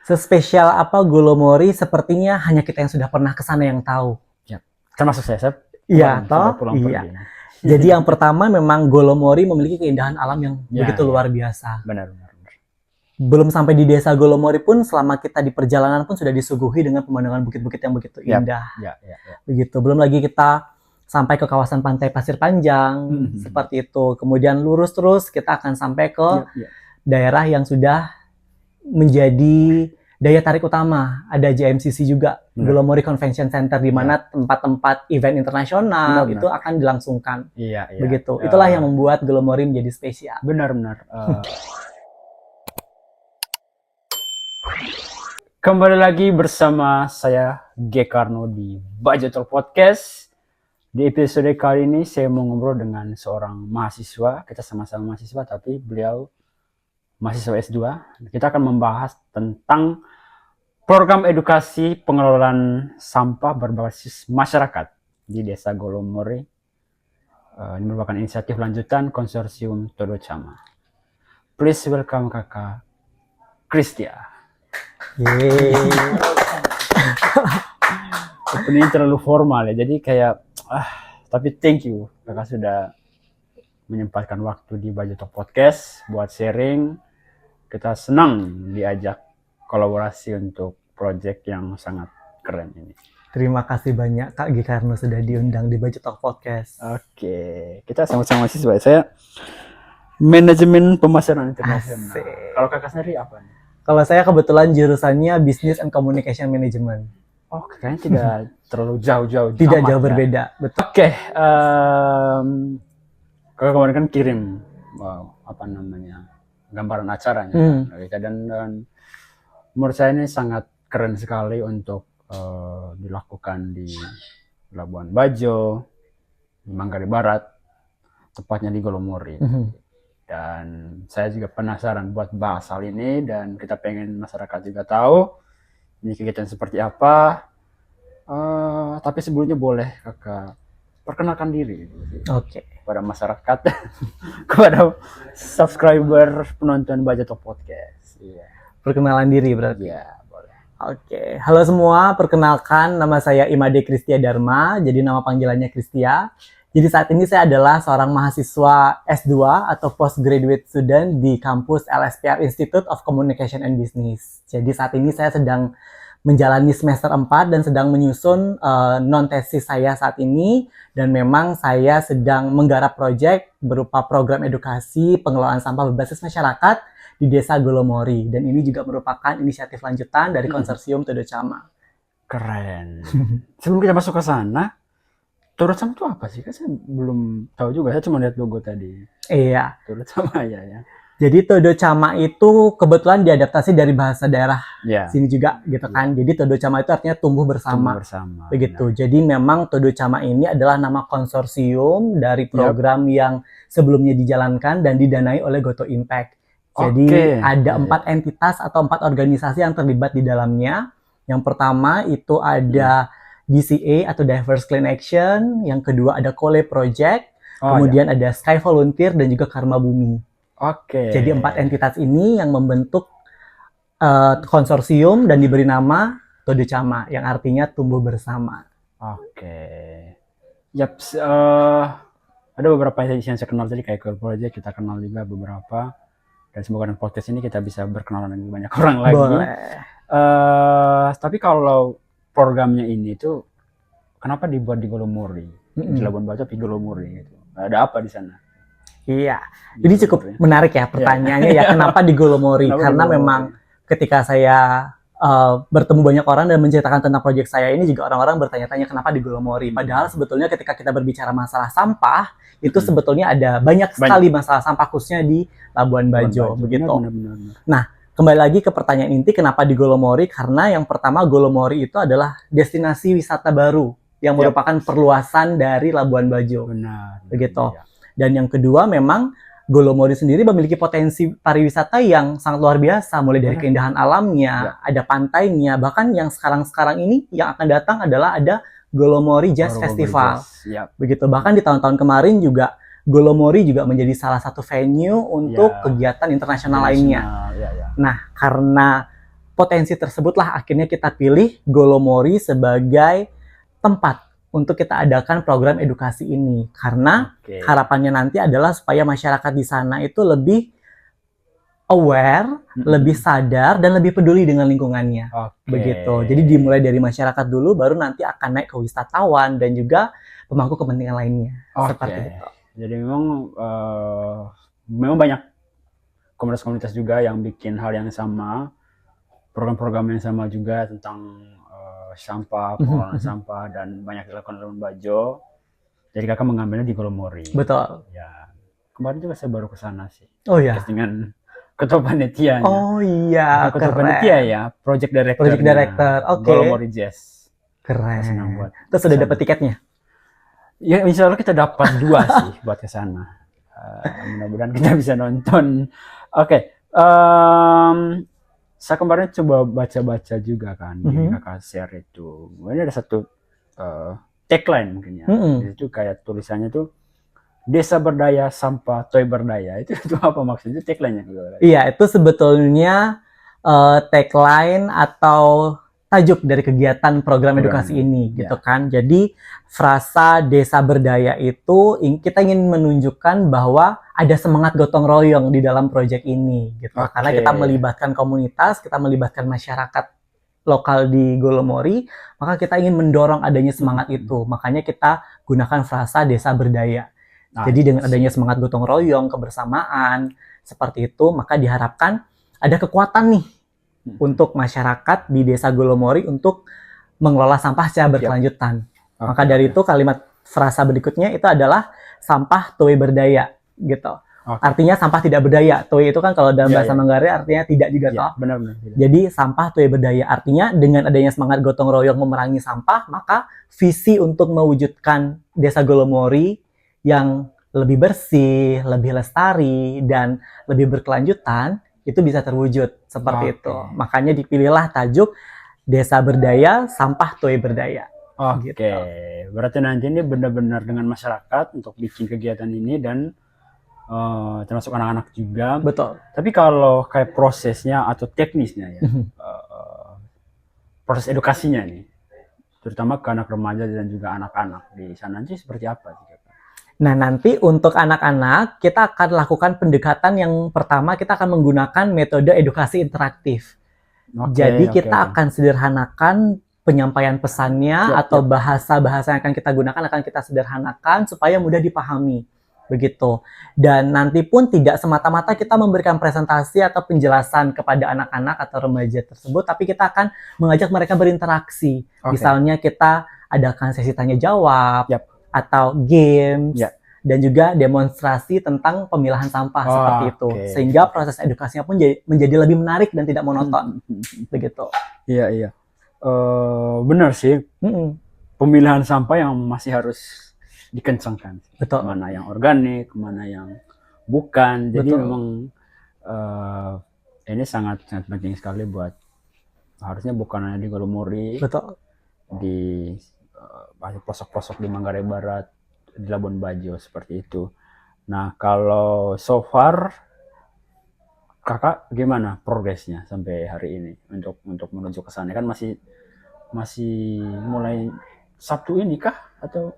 Sespesial apa Golomori? Sepertinya hanya kita yang sudah pernah ke sana yang tahu. Ya, termasuk saya Iya, sudah toh? pulang Iya. pergi. Jadi yang pertama memang Golomori memiliki keindahan alam yang begitu luar biasa. Benar. Belum sampai di desa Golomori pun, selama kita di perjalanan pun sudah disuguhi dengan pemandangan bukit-bukit yang begitu indah. Ya. Begitu. Belum lagi kita sampai ke kawasan pantai Pasir Panjang, seperti itu. Kemudian lurus terus kita akan sampai ke daerah yang sudah menjadi daya tarik utama. Ada JMCC juga, Golomori Convention Center, di mana tempat-tempat event internasional itu akan dilangsungkan. Iya. Begitu. Itulah yang membuat Golomori menjadi spesial. Benar. Kembali lagi bersama saya G. Karno di Budget Podcast. Di episode kali ini saya mau ngobrol dengan seorang mahasiswa. Kita sama-sama mahasiswa, tapi beliau mahasiswa S2. Kita akan membahas tentang program edukasi pengelolaan sampah berbasis masyarakat di Desa Golomori. Ini merupakan inisiatif lanjutan konsorsium Todo Chama. Please welcome Kakak Kristia. Ini terlalu formal ya, jadi kayak tapi thank you Kakak sudah menyempatkan waktu di Budget Podcast buat sharing. Kita senang diajak kolaborasi untuk project yang sangat keren ini. Terima kasih banyak Kak G. Karno sudah diundang di Budget Podcast. Oke, kita sama-sama mahasiswa. Saya manajemen pemasaran internasional. Kalau Kakak sendiri apa nih? Kalau saya kebetulan jurusannya Business and Communication Management. Oh, kayaknya tidak terlalu jauh-jauh. Tidak jauh berbeda, betul. Oke, Kakak kemarin kan kirim, gambaran acaranya. Dan menurut saya ini sangat keren sekali untuk dilakukan di Labuan Bajo, di Manggarai Barat, tepatnya di Golomori. Dan saya juga penasaran buat bahas hal ini, dan kita pengen masyarakat juga tahu ini kegiatan seperti apa. Tapi sebelumnya boleh Kakak perkenalkan diri kepada masyarakat, kepada subscriber penonton Budget Podcast. Perkenalan diri berarti? Iya, boleh. Oke, halo semua, perkenalkan nama saya Imade Kristia Dharma, jadi nama panggilannya Kristia. Jadi saat ini saya adalah seorang mahasiswa S2 atau Postgraduate Student di kampus LSPR Institute of Communication and Business. Jadi saat ini saya sedang menjalani semester 4 dan sedang menyusun non-tesis saya saat ini. Dan memang saya sedang menggarap proyek berupa program edukasi pengelolaan sampah berbasis masyarakat di Desa Golomori. Dan ini juga merupakan inisiatif lanjutan dari konsorsium Todo Chama. Keren. Sebelum kita masuk ke sana, Todo Chama itu apa sih? Kan saya belum tahu juga, saya cuma lihat logo tadi. Iya. Todo Chama ya. Jadi Todo Chama itu kebetulan diadaptasi dari bahasa daerah sini juga gitu kan. Jadi Todo Chama itu artinya tumbuh bersama. Begitu. Benar. Jadi memang Todo Chama ini adalah nama konsorsium dari program yang sebelumnya dijalankan dan didanai oleh Goto Impact. Jadi ada 4 entitas atau 4 organisasi yang terlibat di dalamnya. Yang pertama itu ada DCA atau Diverse Clean Action, yang kedua ada Kole Project, kemudian ada Sky Volunteer dan juga Karma Bumi. Jadi 4 entitas ini yang membentuk konsorsium dan diberi nama Todo Chama, yang artinya tumbuh bersama. Ada beberapa yang saya kenal tadi, kayak Kole Project kita kenal juga beberapa, dan semoga dengan podcast ini kita bisa berkenalan dengan banyak orang lagi. Boleh. Tapi kalau programnya ini tuh kenapa dibuat di Golomori? Di Labuan Bajo tapi Golomori gitu. Ada apa di sana? Iya. Jadi cukup menarik ya pertanyaannya ya, kenapa di Golomori? Karena memang ketika saya bertemu banyak orang dan menceritakan tentang proyek saya ini, juga orang-orang bertanya-tanya kenapa di Golomori. Padahal sebetulnya ketika kita berbicara masalah sampah, itu sebetulnya ada banyak sekali masalah sampah khususnya di Labuan Bajo, begitu. Benar. Nah, kembali lagi ke pertanyaan inti, kenapa di Golomori? Karena yang pertama, Golomori itu adalah destinasi wisata baru yang merupakan perluasan dari Labuan Bajo. Benar. Begitu. Dan yang kedua, memang Golomori sendiri memiliki potensi pariwisata yang sangat luar biasa, mulai dari keindahan alamnya, ada pantainya, bahkan yang sekarang-sekarang ini yang akan datang adalah ada Golomori Jazz Festival. Begitu. Bahkan di tahun-tahun kemarin juga Golomori juga menjadi salah satu venue untuk kegiatan internasional lainnya. Nah, karena potensi tersebutlah akhirnya kita pilih Golomori sebagai tempat untuk kita adakan program edukasi ini. Karena harapannya nanti adalah supaya masyarakat di sana itu lebih aware, lebih sadar, dan lebih peduli dengan lingkungannya. Begitu. Jadi dimulai dari masyarakat dulu, baru nanti akan naik ke wisatawan dan juga pemangku kepentingan lainnya. Seperti itu. Jadi memang banyak komunitas-komunitas juga yang bikin hal yang sama, program-program yang sama juga tentang sampah, pengelolaan sampah, dan banyak dilakukan di Labuan Bajo. Jadi kakak mengambilnya di Golomori. Betul. Ya, kemarin juga saya baru ke sana sih. Oh iya. Dengan ketua panitianya. Oh iya, ketua panitia ya, project director. Golomori Jazz. Keren. Terus sudah dapat tiketnya? Ya, insya Allah kita dapat 2 sih buat ke sana. Mudah-mudahan kita bisa nonton. Saya kemarin coba baca-baca juga kan di kakak share itu. Ini ada satu tagline mungkin ya. Itu kayak tulisannya tuh Desa Berdaya Sampah Toy Berdaya. Itu apa maksudnya? Itu tagline-nya. Iya, itu sebetulnya tagline atau tajuk dari kegiatan program edukasi ini gitu kan. Jadi frasa Desa Berdaya itu kita ingin menunjukkan bahwa ada semangat gotong royong di dalam proyek ini gitu. Karena kita melibatkan komunitas, kita melibatkan masyarakat lokal di Golomori, maka kita ingin mendorong adanya semangat itu. Makanya kita gunakan frasa Desa Berdaya. Jadi dengan adanya semangat gotong royong, kebersamaan seperti itu, maka diharapkan ada kekuatan nih untuk masyarakat di Desa Golomori untuk mengelola sampah secara berkelanjutan. Maka dari itu kalimat frasa berikutnya itu adalah sampah Toy Berdaya gitu. Artinya sampah tidak berdaya. Toy itu kan kalau dalam bahasa Manggarai artinya tidak juga toh. Benar-benar. Jadi sampah Toy Berdaya artinya dengan adanya semangat gotong royong memerangi sampah, maka visi untuk mewujudkan Desa Golomori yang lebih bersih, lebih lestari, dan lebih berkelanjutan itu bisa terwujud seperti itu. Makanya dipilihlah tajuk Desa Berdaya, Sampah Toy Berdaya. Gitu. Berarti nanti ini benar-benar dengan masyarakat untuk bikin kegiatan ini dan termasuk anak-anak juga. Betul. Tapi kalau kayak prosesnya atau teknisnya ya, proses edukasinya nih, terutama ke anak remaja dan juga anak-anak di sana nanti seperti apa? Nah, nanti untuk anak-anak, kita akan lakukan pendekatan yang pertama, kita akan menggunakan metode edukasi interaktif. Jadi kita akan sederhanakan penyampaian pesannya atau bahasa-bahasa yang akan kita gunakan akan kita sederhanakan supaya mudah dipahami. Begitu. Dan nanti pun tidak semata-mata kita memberikan presentasi atau penjelasan kepada anak-anak atau remaja tersebut, tapi kita akan mengajak mereka berinteraksi. Misalnya kita adakan sesi tanya-jawab, atau games, dan juga demonstrasi tentang pemilahan sampah seperti itu. Sehingga proses edukasinya pun menjadi lebih menarik dan tidak monoton. Begitu. Iya. Benar sih. Pemilihan sampah yang masih harus dikencangkan. Betul. Mana yang organik, mana yang bukan. Jadi memang ini sangat penting sekali buat harusnya bukan hanya di Golomori. Betul. Di pelosok-pelosok di Manggarai Barat, di Labuan Bajo seperti itu. Nah, kalau so far kakak gimana progresnya sampai hari ini untuk menuju ke sana? Kan masih mulai Sabtu ini kah atau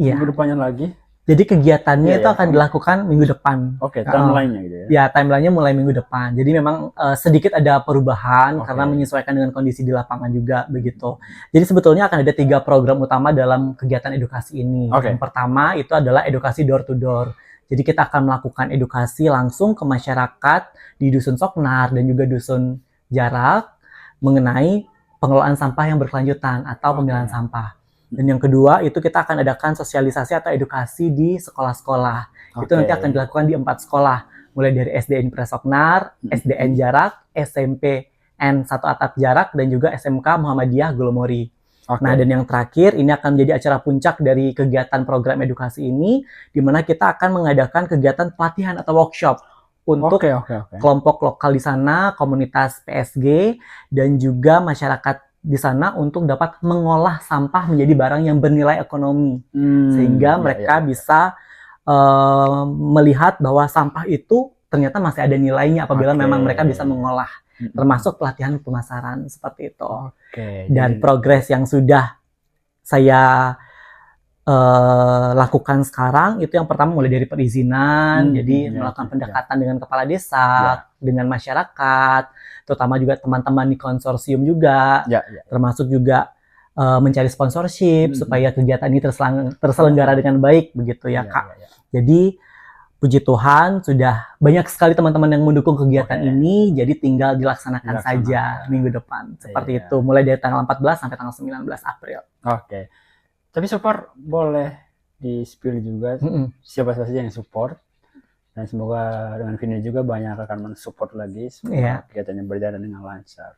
minggu depannya lagi? Jadi kegiatannya itu akan dilakukan minggu depan. Timeline-nya gitu ya? Ya, timeline-nya mulai minggu depan. Jadi memang sedikit ada perubahan karena menyesuaikan dengan kondisi di lapangan juga begitu. Jadi sebetulnya akan ada 3 program utama dalam kegiatan edukasi ini. Yang pertama itu adalah edukasi door to door. Jadi kita akan melakukan edukasi langsung ke masyarakat di Dusun Soknar dan juga Dusun Jarak mengenai pengelolaan sampah yang berkelanjutan atau pemilahan sampah. Dan yang kedua itu kita akan adakan sosialisasi atau edukasi di sekolah-sekolah. Itu nanti akan dilakukan di 4 sekolah. Mulai dari SDN Presoknar, SDN Jarak, SMP N1 Atap Jarak, dan juga SMK Muhammadiyah Golomori. Nah, dan yang terakhir ini akan menjadi acara puncak dari kegiatan program edukasi ini, di mana kita akan mengadakan kegiatan pelatihan atau workshop untuk kelompok lokal di sana, komunitas PSG, dan juga masyarakat di sana untuk dapat mengolah sampah menjadi barang yang bernilai ekonomi. Sehingga mereka bisa melihat bahwa sampah itu ternyata masih ada nilainya apabila memang mereka bisa mengolah. termasuk pelatihan pemasaran seperti itu. Dan Jadi, progres yang sudah saya lakukan sekarang itu yang pertama mulai dari perizinan, jadi melakukan pendekatan dengan kepala desa, dengan masyarakat, terutama juga teman-teman di konsorsium juga, termasuk juga mencari sponsorship supaya kegiatan ini terselenggara dengan baik begitu ya Kak. Jadi puji Tuhan sudah banyak sekali teman-teman yang mendukung kegiatan ini, jadi tinggal dilaksanakan saja minggu depan seperti itu, mulai dari tanggal 14 sampai tanggal 19 April. Tapi so far boleh di-spill juga siapa saja yang support, dan semoga dengan Vini juga banyak akan mensupport lagi supaya kegiatannya berjalan dengan lancar.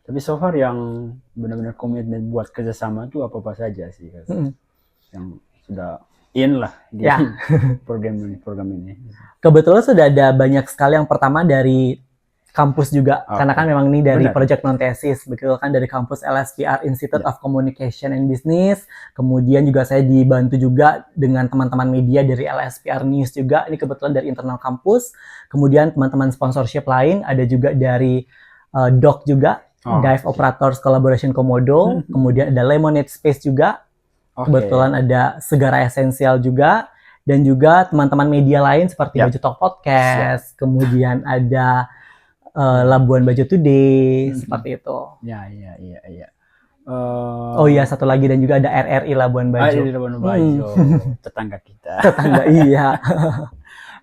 Tapi so far yang benar-benar komitmen buat kerjasama itu apa saja sih yang sudah in lah di program ini. Kebetulan sudah ada banyak sekali. Yang pertama dari kampus juga, karena kan memang ini dari project non-tesis, begitu kan, dari kampus LSPR Institute of Communication and Business. Kemudian juga saya dibantu juga dengan teman-teman media dari LSPR News juga, ini kebetulan dari internal kampus. Kemudian teman-teman sponsorship lain, ada juga dari DOC juga, Dive Operators Collaboration Komodo. Kemudian ada Lemonade Space juga, kebetulan ada Segara Esensial juga, dan juga teman-teman media lain seperti Baju Talk Podcast, kemudian ada Labuan Bajo Today, seperti itu. Iya. Oh iya, satu lagi, dan juga ada RRI Labuan Bajo. Labuan Bajo, tetangga kita. Tetangga, iya.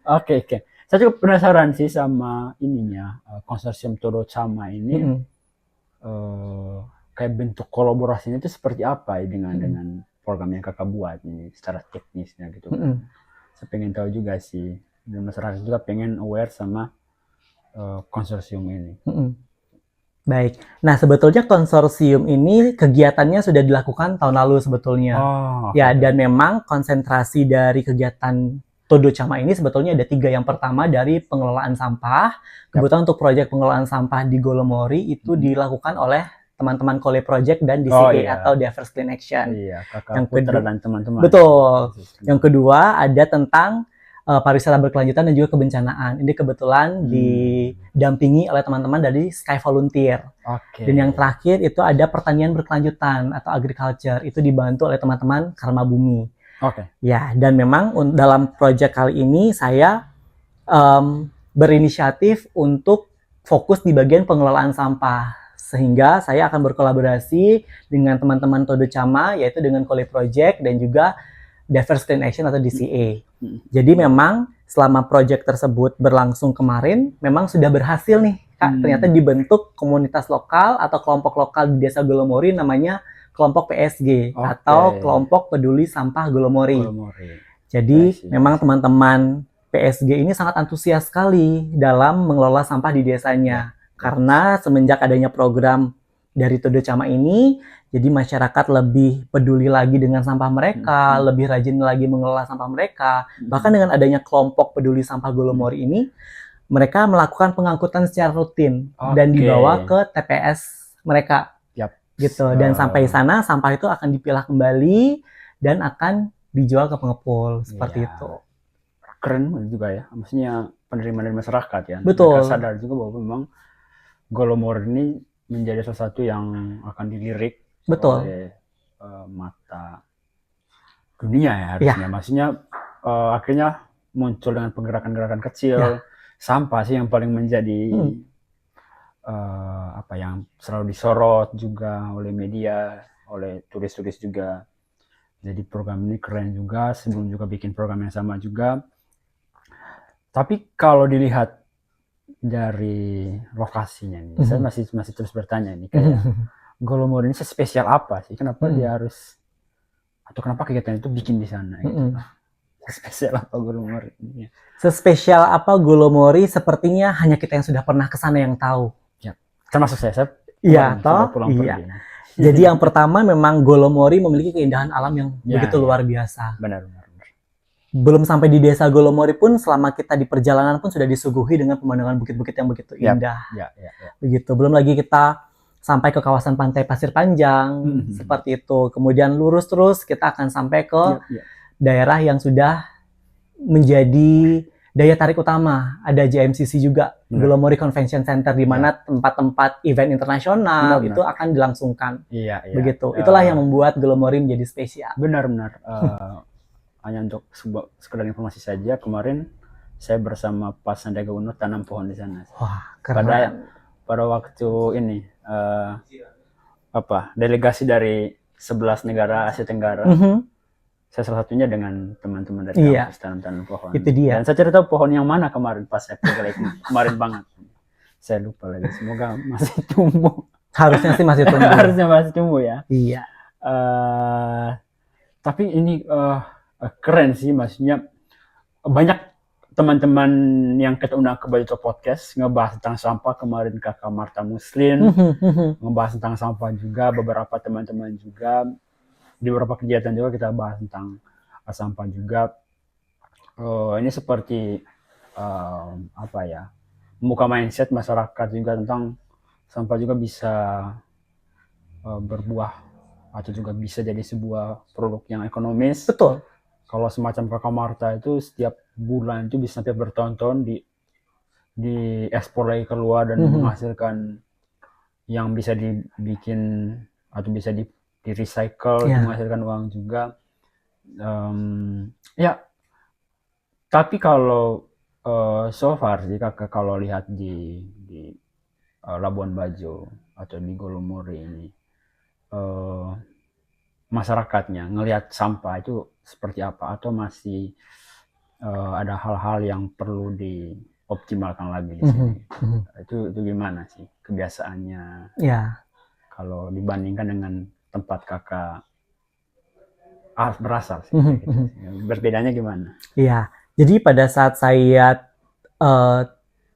Oke. Saya juga penasaran sih sama ininya, konsorsium Todo Chama ini. Kayak bentuk kolaborasinya itu seperti apa ya dengan program yang kakak buat ini secara teknisnya gitu. Saya pengen tahu juga sih, dan masyarakat juga pengen aware sama konsorsium ini. Baik. Nah, sebetulnya konsorsium ini kegiatannya sudah dilakukan tahun lalu sebetulnya. Dan memang konsentrasi dari kegiatan Todo Chama ini sebetulnya ada 3. Yang pertama dari pengelolaan sampah. Kebetulan untuk proyek pengelolaan sampah di Golomori itu dilakukan oleh teman-teman Kole Project dan DCA atau Diverse Clean Action. Kakak Putra dan teman-teman. Betul. Yang kedua ada tentang pariwisata berkelanjutan dan juga kebencanaan. Ini kebetulan didampingi oleh teman-teman dari Sky Volunteer. Dan yang terakhir itu ada pertanian berkelanjutan atau agriculture. Itu dibantu oleh teman-teman Karma Bumi. Ya, dan memang dalam proyek kali ini saya berinisiatif untuk fokus di bagian pengelolaan sampah. Sehingga saya akan berkolaborasi dengan teman-teman Todo Chama, yaitu dengan Kole Project dan juga Diverse Clean Action atau DCA. Jadi memang selama proyek tersebut berlangsung kemarin, memang sudah berhasil nih Kak, ternyata dibentuk komunitas lokal atau kelompok lokal di Desa Golomori namanya kelompok PSG atau kelompok peduli sampah Golomori. Jadi memang teman-teman PSG ini sangat antusias sekali dalam mengelola sampah di desanya. Karena semenjak adanya program dari Todo Chama ini, jadi masyarakat lebih peduli lagi dengan sampah mereka, lebih rajin lagi mengelola sampah mereka. Bahkan dengan adanya kelompok peduli sampah Golomori ini, mereka melakukan pengangkutan secara rutin dan dibawa ke TPS mereka. Gitu. Dan sampai sana sampah itu akan dipilah kembali dan akan dijual ke pengepul seperti itu. Keren juga ya, maksudnya penerimaan dari masyarakat ya. Betul. Mereka sadar juga bahwa memang Golomori ini menjadi salah satu yang akan dilirik oleh mata dunia ya harusnya. Maksudnya akhirnya muncul dengan penggerakan-gerakan kecil. Sampah sih yang paling menjadi yang selalu disorot juga oleh media, oleh turis-turis juga. Jadi program ini keren juga, sebelum juga bikin program yang sama juga. Tapi kalau dilihat dari lokasinya nih, saya masih terus bertanya nih, kayak Golomori ini spesial apa sih? Kenapa dia harus, atau kenapa kegiatan itu bikin di sana gitu? Spesial apa Golomori ini? Sespesial apa Golomori? Sepertinya hanya kita yang sudah pernah ke sana yang tahu. Termasuk saya pulang pergi. Jadi yang pertama memang Golomori memiliki keindahan alam yang begitu luar biasa. Benar. Belum sampai di desa Golomori pun, selama kita di perjalanan pun sudah disuguhi dengan pemandangan bukit-bukit yang begitu indah. Begitu. Belum lagi kita sampai ke kawasan pantai Pasir Panjang, seperti itu. Kemudian lurus terus kita akan sampai ke daerah yang sudah menjadi daya tarik utama, ada JMCC juga, Glomori Convention Center, di mana tempat-tempat event internasional itu akan dilangsungkan. Begitu. Itulah yang membuat Glomori menjadi spesial. Benar-benar. Hanya untuk sekedar informasi saja, kemarin saya bersama Pak Sandiaga Uno tanam pohon di sana. Wah, keren. Pada waktu ini delegasi dari 11 negara Asia Tenggara. Saya salah satunya dengan teman-teman dari kampus tanam pohon. Itu dia. Dan saya cerita pohon yang mana kemarin pas saya pergi kemarin banget. Saya lupa lagi. Semoga masih tumbuh. Harusnya sih masih tumbuh. Harusnya masih tumbuh ya. Iya. Tapi ini keren sih, maksudnya banyak teman-teman yang kita undang ke Baju Podcast ngebahas tentang sampah. Kemarin Kakak Marta Muslin ngebahas tentang sampah juga, beberapa teman-teman juga. Di beberapa kegiatan juga kita bahas tentang sampah juga. Ini seperti membuka mindset masyarakat juga tentang sampah juga bisa berbuah atau juga bisa jadi sebuah produk yang ekonomis. Betul. Kalau semacam Kakak Marta itu setiap bulan itu bisa sampai bertonton di ekspor lagi keluar dan menghasilkan yang bisa dibikin atau bisa di recycle, menghasilkan uang juga. Tapi kalau so far sih Kakak kalau lihat di Labuan Bajo atau di Glomori ini, masyarakatnya ngelihat sampah itu seperti apa, atau masih ada hal-hal yang perlu dioptimalkan lagi di sini? Itu gimana sih kebiasaannya? Kalau dibandingkan dengan tempat Kakak berasal sih, gitu. Berbedanya gimana? Iya, jadi pada saat saya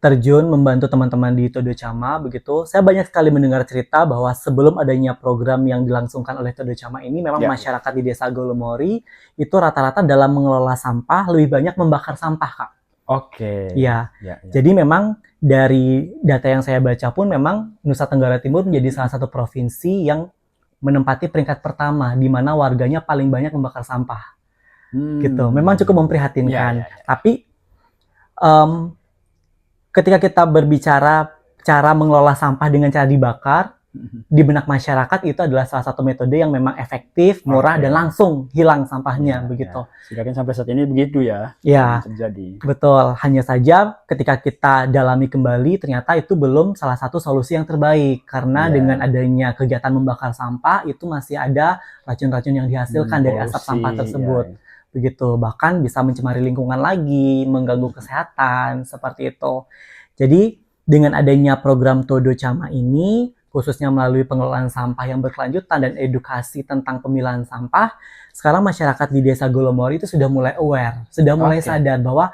terjun membantu teman-teman di Todo Chama begitu, saya banyak sekali mendengar cerita bahwa sebelum adanya program yang dilangsungkan oleh Todo Chama ini, memang masyarakat di Desa Glomori itu rata-rata dalam mengelola sampah lebih banyak membakar sampah, Kak. Oke. Iya. Jadi memang dari data yang saya baca pun memang Nusa Tenggara Timur menjadi salah satu provinsi yang menempati peringkat pertama di mana warganya paling banyak membakar sampah. Gitu. Memang cukup memprihatinkan. Tapi ketika kita berbicara cara mengelola sampah dengan cara dibakar, di benak masyarakat itu adalah salah satu metode yang memang efektif, murah, dan langsung hilang sampahnya, begitu. Sedangkan sampai saat ini begitu ya, terjadi. Betul. Hanya saja ketika kita dalami kembali, ternyata itu belum salah satu solusi yang terbaik. Karena dengan adanya kegiatan membakar sampah, itu masih ada racun-racun yang dihasilkan dari asap sampah tersebut. Begitu. Bahkan bisa mencemari lingkungan lagi, mengganggu kesehatan, seperti itu. Jadi, dengan adanya program Todo Chama ini, khususnya melalui pengelolaan sampah yang berkelanjutan dan edukasi tentang pemilahan sampah, sekarang masyarakat di Desa Glomori itu sudah mulai aware, sudah mulai sadar bahwa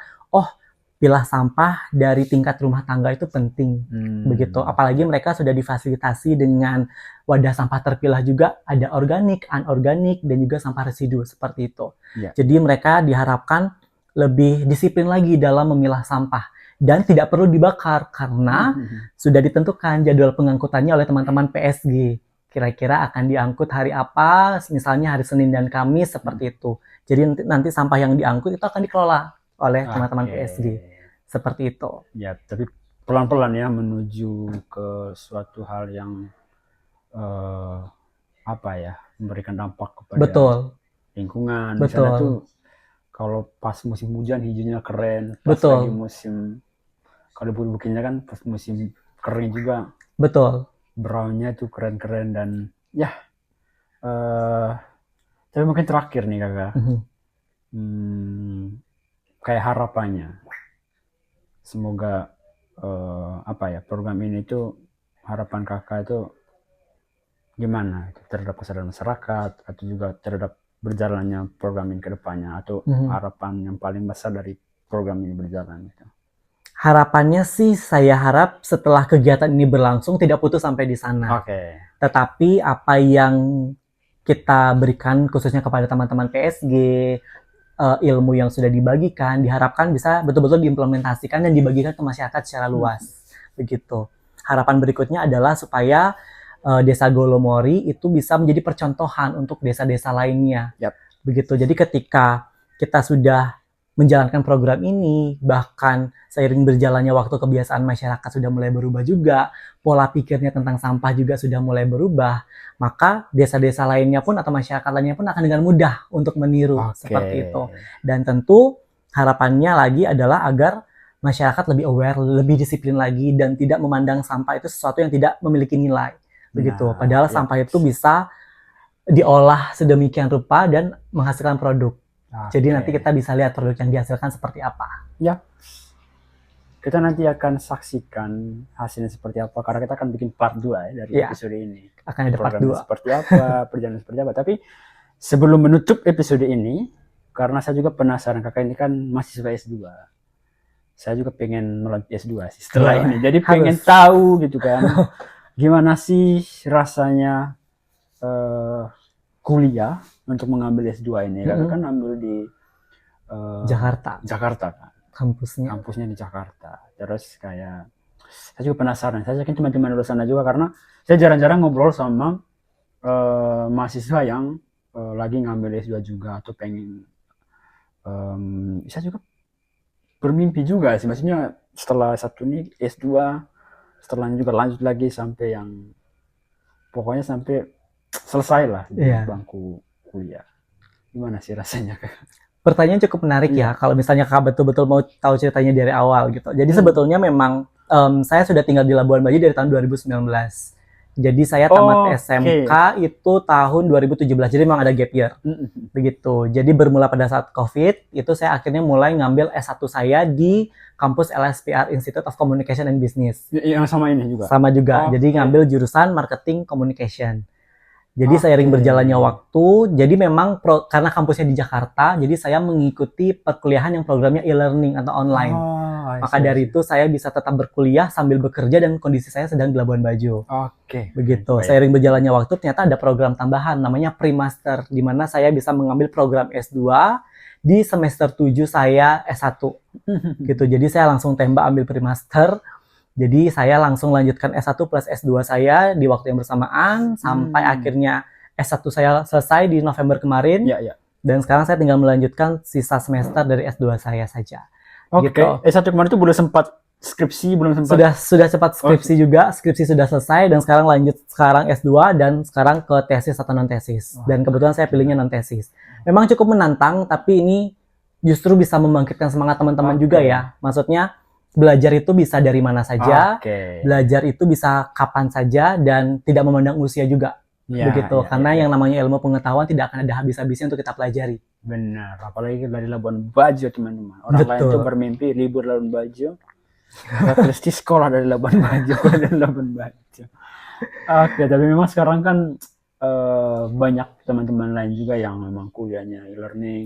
pilah sampah dari tingkat rumah tangga itu penting, begitu. Apalagi mereka sudah difasilitasi dengan wadah sampah terpilah juga, ada organik, anorganik, dan juga sampah residu, seperti itu. Jadi mereka diharapkan lebih disiplin lagi dalam memilah sampah. Dan tidak perlu dibakar karena sudah ditentukan jadwal pengangkutannya oleh teman-teman PSG. Kira-kira akan diangkut hari apa, misalnya hari Senin dan Kamis, seperti itu. Jadi nanti sampah yang diangkut itu akan dikelola oleh teman-teman PSG. Seperti itu. Ya, tapi pelan-pelan ya menuju ke suatu hal yang memberikan dampak kepada lingkungan. Misalnya tuh kalau pas musim hujan hijaunya keren, pas lagi musim, kalau bukit-bukitnya kan pas musim kering juga. Brownnya tuh keren-keren dan tapi mungkin terakhir nih Kakak, kayak harapannya, semoga program ini tuh harapan Kakak itu gimana terhadap kesadaran masyarakat atau juga terhadap berjalannya program ini ke depannya, atau harapan yang paling besar dari program ini berjalan gitu. Harapannya sih, saya harap setelah kegiatan ini berlangsung tidak putus sampai di sana. Tetapi apa yang kita berikan khususnya kepada teman-teman PSG, ilmu yang sudah dibagikan, diharapkan bisa betul-betul diimplementasikan dan dibagikan ke masyarakat secara luas. Begitu. Harapan berikutnya adalah supaya Desa Glomori itu bisa menjadi percontohan untuk desa-desa lainnya. Begitu. Jadi ketika kita sudah menjalankan program ini, bahkan seiring berjalannya waktu kebiasaan masyarakat sudah mulai berubah juga, pola pikirnya tentang sampah juga sudah mulai berubah, maka desa-desa lainnya pun atau masyarakat lainnya pun akan dengan mudah untuk meniru seperti itu. Dan tentu harapannya lagi adalah agar masyarakat lebih aware, lebih disiplin lagi, dan tidak memandang sampah itu sesuatu yang tidak memiliki nilai. Begitu. Padahal sampah itu bisa diolah sedemikian rupa dan menghasilkan produk. Jadi nanti kita bisa lihat produk yang dihasilkan seperti apa. Ya, kita nanti akan saksikan hasilnya seperti apa, karena kita akan bikin part 2 ya dari episode ini. Akan ada part 2. Seperti apa, perjalanan seperti apa. Tapi sebelum menutup episode ini, karena saya juga penasaran, kakak ini kan mahasiswa S2. Saya juga pengen melanjut S2 sih setelah ini. Jadi pengen tahu gitu kan, gimana sih rasanya kuliah untuk mengambil S2 ini. Kakak kan ambil di Jakarta kan. Kampusnya di Jakarta. Terus kayak saya juga penasaran. Saya yakin teman-teman di sana juga, karena saya jarang-jarang ngobrol sama mahasiswa yang lagi ngambil S2 juga, atau pengen saya juga bermimpi juga sih. Maksudnya setelah satu ini S2, setelahnya juga lanjut lagi sampai yang pokoknya sampai selesai lah di bangku kuliah. Gimana sih rasanya? Pertanyaan cukup menarik ya, kalau misalnya kakak betul-betul mau tahu ceritanya dari awal gitu. Jadi sebetulnya memang saya sudah tinggal di Labuan Bajo dari tahun 2019. Jadi saya tamat SMK itu tahun 2017, jadi memang ada gap year. Begitu. Jadi bermula pada saat COVID, itu saya akhirnya mulai ngambil S1 saya di kampus LSPR Institute of Communication and Business. Yang sama ini juga? Sama juga. Jadi ngambil jurusan Marketing Communication. Jadi seiring berjalannya waktu, jadi memang karena kampusnya di Jakarta, jadi saya mengikuti perkuliahan yang programnya e-learning atau online. Maka dari itu saya bisa tetap berkuliah sambil bekerja dan kondisi saya sedang di Labuan Bajo. Begitu. Seiring berjalannya waktu ternyata ada program tambahan namanya Pre-Master, di mana saya bisa mengambil program S2 di semester 7 saya S1. Gitu. Jadi saya langsung tembak ambil Pre-Master. Jadi saya langsung lanjutkan S1 plus S2 saya di waktu yang bersamaan sampai akhirnya S1 saya selesai di November kemarin. Dan sekarang saya tinggal melanjutkan sisa semester dari S2 saya saja. Gitu. S1 kemarin itu belum sempat skripsi, belum sempat. Sudah sempat skripsi juga, skripsi sudah selesai dan sekarang lanjut S2 dan sekarang ke tesis atau non tesis. Dan kebetulan saya pilihnya non tesis. Memang cukup menantang, tapi ini justru bisa membangkitkan semangat teman-teman juga ya. Maksudnya belajar itu bisa dari mana saja, belajar itu bisa kapan saja dan tidak memandang usia juga, begitu. Karena yang namanya ilmu pengetahuan tidak akan ada habis-habisnya untuk kita pelajari. Benar, apalagi dari Labuan Bajo teman-teman. Orang lain tuh bermimpi libur Labuan Bajo, terus di sekolah dari Labuan Bajo, tapi memang sekarang kan banyak teman-teman lain juga yang memang kuliahnya e-learning.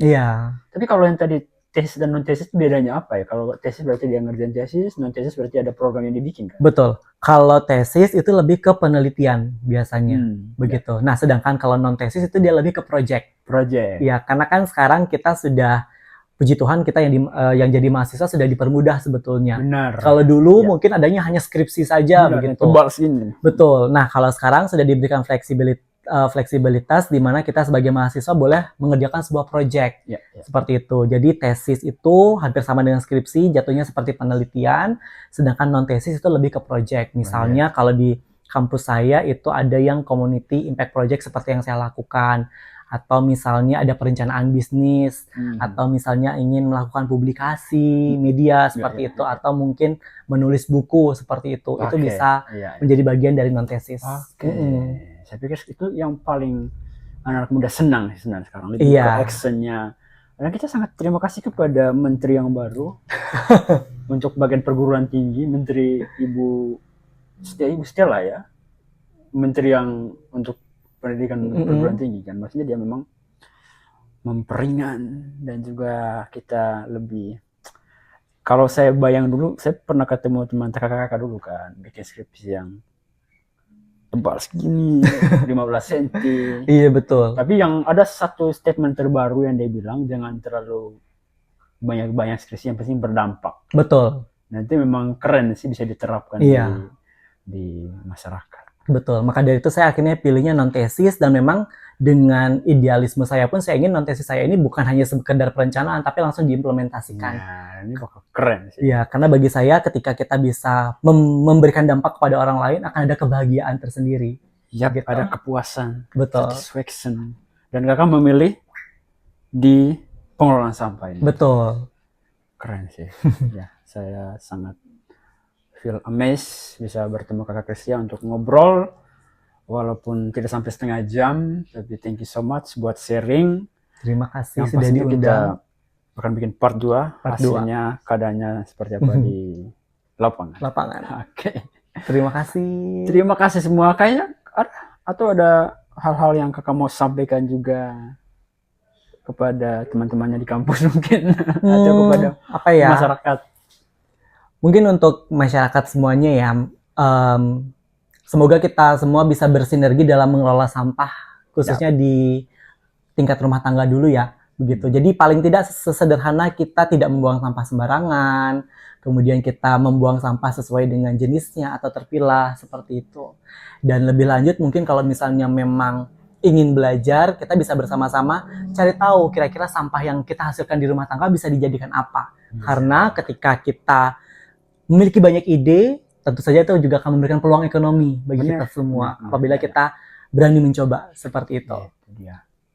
Tapi kalau yang tadi tesis dan non tesis bedanya apa ya? Kalau tesis berarti dia ngerjain tesis, non tesis berarti ada program yang dibikin kan? Betul. Kalau tesis itu lebih ke penelitian biasanya, begitu. Nah, sedangkan kalau non tesis itu dia lebih ke project. Ya, karena kan sekarang kita sudah, puji Tuhan kita yang jadi mahasiswa sudah dipermudah sebetulnya. Benar. Kalau dulu mungkin adanya hanya skripsi saja, begitu. Tebal sini. Betul. Nah, kalau sekarang sudah diberikan fleksibilitas di mana kita sebagai mahasiswa boleh mengerjakan sebuah project seperti itu. Jadi tesis itu hampir sama dengan skripsi, jatuhnya seperti penelitian, sedangkan non tesis itu lebih ke project. Misalnya kalau di kampus saya itu ada yang community impact project seperti yang saya lakukan, atau misalnya ada perencanaan bisnis, atau misalnya ingin melakukan publikasi media seperti itu, atau mungkin menulis buku seperti itu. Itu bisa menjadi bagian dari non tesis. Saya pikir itu yang paling anak muda senang sekarang, lebih ke actionnya. Dan kita sangat terima kasih kepada menteri yang baru untuk bagian perguruan tinggi, Menteri Ibu Stella ya, menteri yang untuk pendidikan perguruan tinggi kan. Maksudnya dia memang memperingan dan juga kita lebih. Kalau saya bayang dulu, saya pernah ketemu teman kakak-kakak dulu kan, bikin skripsi yang tebal segini, 15 cm. Iya betul. Tapi yang ada satu statement terbaru yang dia bilang, jangan terlalu banyak skripsi, yang penting berdampak. Betul. Nanti memang keren sih, bisa diterapkan di masyarakat. Betul, maka dari itu saya akhirnya pilihnya non-tesis, dan memang dengan idealisme saya pun saya ingin non-tesis saya ini bukan hanya sekedar perencanaan, tapi langsung diimplementasikan. Nah, ini bakal keren sih. Iya, karena bagi saya ketika kita bisa memberikan dampak kepada orang lain, akan ada kebahagiaan tersendiri. Ya, gitu. Ada kepuasan, betul, satisfaction. Dan kakak memilih di pengelolaan sampah ini. Betul. Keren sih. Ya, saya sangat feel amazed bisa bertemu kakak Kristia untuk ngobrol walaupun tidak sampai setengah jam, tapi thank you so much buat sharing. Terima kasih sudah diundang. Kita akan bikin part 2 hasilnya keadaannya seperti apa di lapangan. Oke. Terima kasih. Terima kasih semua. Kayaknya atau ada hal-hal yang kakak mau sampaikan juga kepada teman-temannya di kampus mungkin atau kepada apa ya, masyarakat. Mungkin untuk masyarakat semuanya ya, semoga kita semua bisa bersinergi dalam mengelola sampah, khususnya di tingkat rumah tangga dulu ya, begitu. Jadi paling tidak sesederhana kita tidak membuang sampah sembarangan, kemudian kita membuang sampah sesuai dengan jenisnya atau terpilah, seperti itu. Dan lebih lanjut mungkin kalau misalnya memang ingin belajar, kita bisa bersama-sama cari tahu kira-kira sampah yang kita hasilkan di rumah tangga bisa dijadikan apa. Karena ketika kita memiliki banyak ide, tentu saja itu juga akan memberikan peluang ekonomi bagi kita semua apabila kita berani mencoba seperti itu.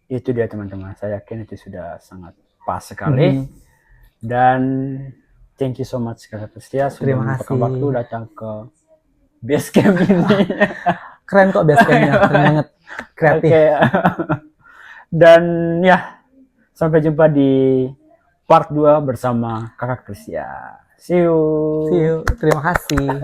Itu dia teman-teman, saya yakin itu sudah sangat pas sekali. Dan thank you so much Kakak Kristia sudah menyempatkan waktu datang ke base camp ini. Keren kok base campnya, keren banget, kreatif. Dan ya, sampai jumpa di part 2 bersama Kakak Kristia. See you. Terima kasih.